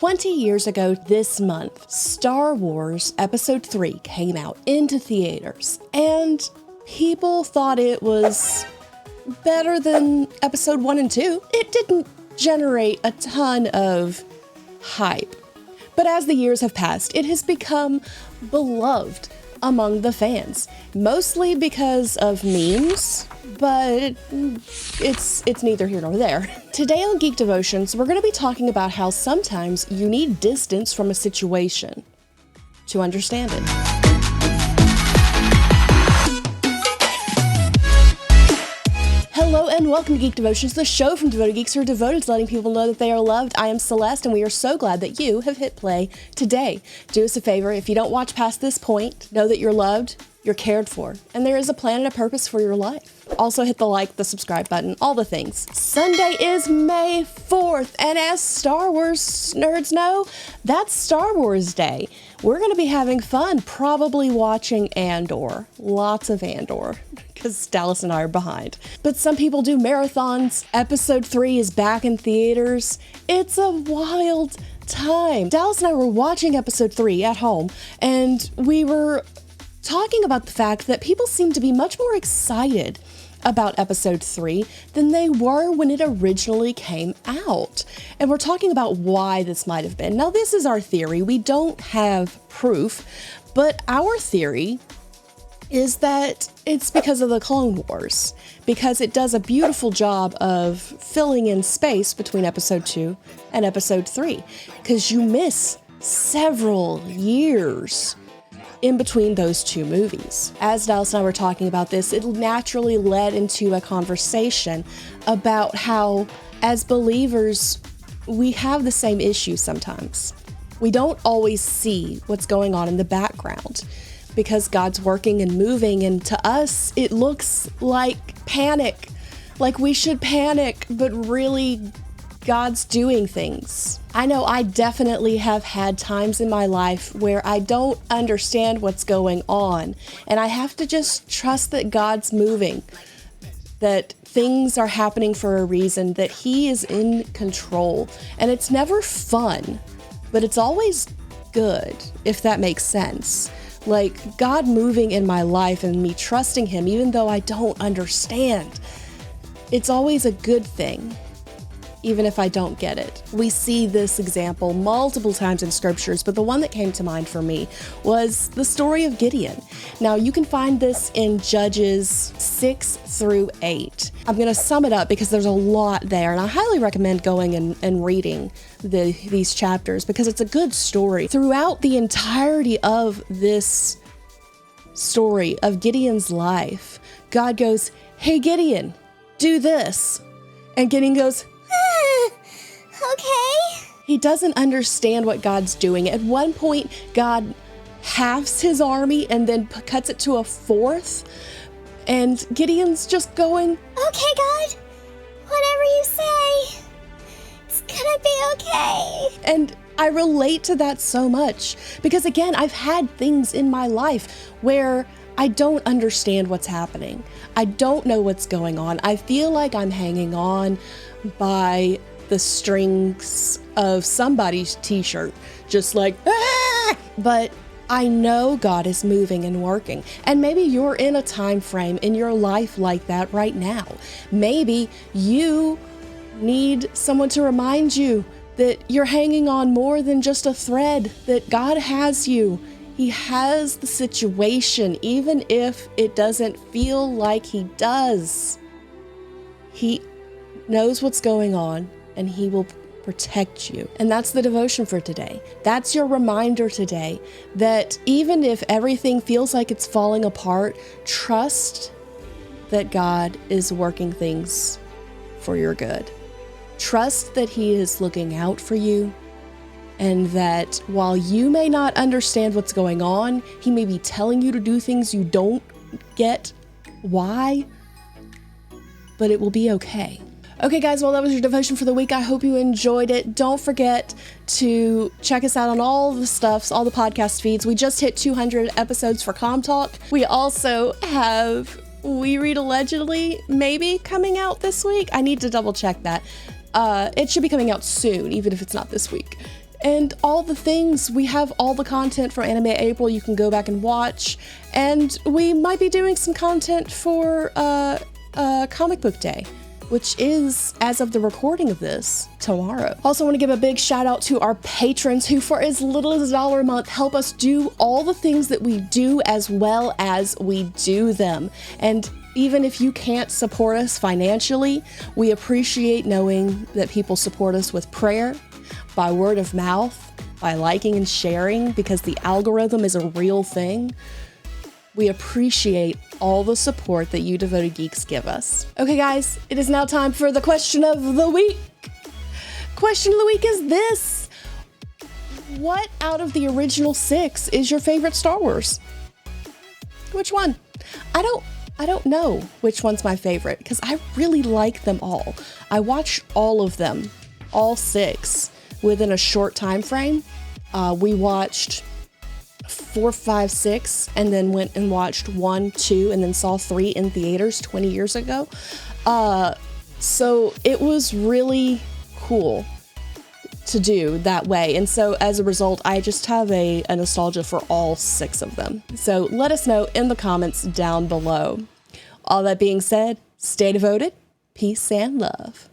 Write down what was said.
20 years ago this month, Star Wars Episode 3 came out into theaters, and people thought it was better than Episode 1 and 2. It didn't generate a ton of hype, but as the years have passed, it has become beloved among the fans, mostly because of memes, but it's neither here nor there. Today on Geek Devotions, we're going to be talking about how sometimes you need distance from a situation to understand it. Hello and welcome to Geek Devotions, the show from devoted geeks who are devoted to letting people know that they are loved. I am Celeste, and we are so glad that you have hit play today. Do us a favor, if you don't watch past this point, know that you're loved, you're cared for, and there is a plan and a purpose for your life. Also hit the like, the subscribe button, all the things. Sunday is May 4th, and as Star Wars nerds know, that's Star Wars Day. We're going to be having fun, probably watching Andor. Lots of Andor, because Dallas and I are behind. But some people do marathons. Episode 3 is back in theaters. It's a wild time. Dallas and I were watching Episode 3 at home, and we were talking about the fact that people seem to be much more excited about Episode 3 than they were when it originally came out. And we're talking about why this might have been. Now, this is our theory. We don't have proof, but our theory is that it's because of the Clone Wars, because it does a beautiful job of filling in space between Episode 2 and Episode 3, because you miss several years in between those two movies. As Dallas and I were talking about this, it naturally led into a conversation about how, as believers, we have the same issue sometimes. We don't always see what's going on in the background because God's working and moving, and to us, it looks like panic. Like we should panic, but really, God's doing things. I know I definitely have had times in my life where I don't understand what's going on, and I have to just trust that God's moving, that things are happening for a reason, that He is in control. And it's never fun, but it's always good, if that makes sense. Like God moving in my life and me trusting Him, even though I don't understand. It's always a good thing, even if I don't get it. We see this example multiple times in scriptures, but the one that came to mind for me was the story of Gideon. Now, you can find this in Judges 6 through 8. I'm going to sum it up because there's a lot there, and I highly recommend going and reading these chapters because it's a good story. Throughout the entirety of this story of Gideon's life, God goes, "Hey, Gideon, do this." And Gideon goes, Okay. He doesn't understand what God's doing. At one point, God halves his army and then cuts it to a fourth. And Gideon's just going, Okay, God. Whatever you say. It's gonna be okay. And I relate to that so much. Because again, I've had things in my life where I don't understand what's happening. I don't know what's going on. I feel like I'm hanging on by the strings of somebody's t-shirt, just like, ah! But I know God is moving and working. And maybe you're in a time frame in your life like that right now. Maybe you need someone to remind you that you're hanging on more than just a thread, that God has you. He has the situation, even if it doesn't feel like He does. He knows what's going on, and He will protect you. And that's the devotion for today. That's your reminder today that even if everything feels like it's falling apart, trust that God is working things for your good. Trust that He is looking out for you, and that while you may not understand what's going on, He may be telling you to do things you don't get why, but it will be okay. Okay guys, well that was your devotion for the week. I hope you enjoyed it. Don't forget to check us out on all the stuffs, all the podcast feeds. We just hit 200 episodes for Comm Talk. We also have We Read Allegedly maybe coming out this week. I need to double check that. It should be coming out soon, even if it's not this week. and all the things. We have all the content from Anime April you can go back and watch, and we might be doing some content for Comic Book Day, which is, as of the recording of this, tomorrow. Also want to give a big shout out to our patrons who, for as little as $1 a month, help us do all the things that we do as well as we do them. And even if you can't support us financially, we appreciate knowing that people support us with prayer, by word of mouth, by liking and sharing, because the algorithm is a real thing. We appreciate all the support that you devoted geeks give us. Okay guys, it is now time for the question of the week. Question of the week is this: what out of the original 6 is your favorite Star Wars? Which one? I don't know which one's my favorite, because I really like them all. I watched all of them, all 6, within a short time frame. We watched 4, 5, 6, and then went and watched 1, 2, and then saw 3 in theaters 20 years ago. So it was really cool to do that way. And so as a result, I just have a nostalgia for all 6 of them. So let us know in the comments down below. All that being said, stay devoted, peace and love.